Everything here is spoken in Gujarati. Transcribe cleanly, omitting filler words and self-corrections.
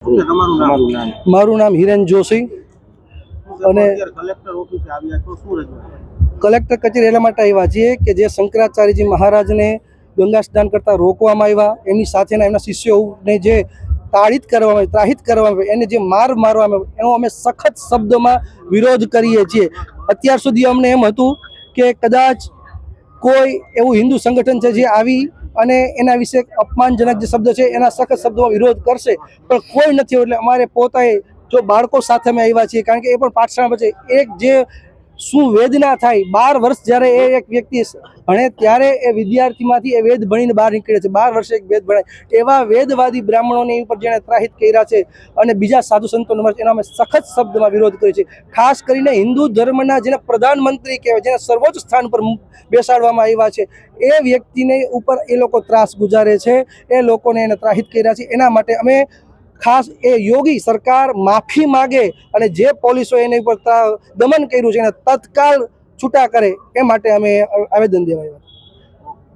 મારું નામ હિરેન જોશી અને કલેક્ટર કચેરી એટલા માટે આવ્યા છીએ કે જે શંકરાચાર્યજી મહારાજને ગંગા સ્નાન કરતા રોકવામાં આવ્યા, એની સાથેના એમના શિષ્યોને જે ત્રાહિત કરવામાં આવે એને જે મારવામાં આવે એનો અમે સખત શબ્દોમાં વિરોધ કરીએ છીએ। અત્યાર સુધી અમને એમ હતું કે કદાચ કોઈ એવું હિન્દુ સંગઠન છે જે આવી અને એના વિશે અપમાનજનક જે શબ્દ છે એના સખત શબ્દોમાં વિરોધ કરશે, પણ કોઈ નથી। એટલે અમારે પોતાએ જો બાળકો સાથે અમે આવ્યા છીએ, કારણ કે એ પણ પાઠશાળા છે, એક જે શું વેદના થાય 12 વર્ષ જ્યારે એ એક વ્યક્તિ ભણે ત્યારે એ વિદ્યાર્થીમાંથી એ વેદ ભણીને બહાર નીકળે છે, 12 વર્ષે એક વેદ ભણાય એવા વેદવાદી બ્રાહ્મણોની ઉપર જેણે ત્રાહિત કર્યા છે અને બીજા સાધુ સંતોનો એના અમે સખત શબ્દમાં વિરોધ કરીએ છીએ। ખાસ કરીને હિન્દુ ધર્મના જેને પ્રધાનમંત્રી કહેવાય, જેને સર્વોચ્ચ સ્થાન પર બેસાડવામાં આવ્યા છે, એ વ્યક્તિને ઉપર એ લોકો ત્રાસ ગુજારે છે, એ લોકોને એને ત્રાહિત કર્યા છે। એના માટે અમે ખાસ એ યોગી સરકાર માફી માગે અને જે પોલીસો એની ઉપર દમન કર્યું છે એને તત્કાલ છૂટા કરે એ માટે અમે આવેદન દેવા આવ્યા।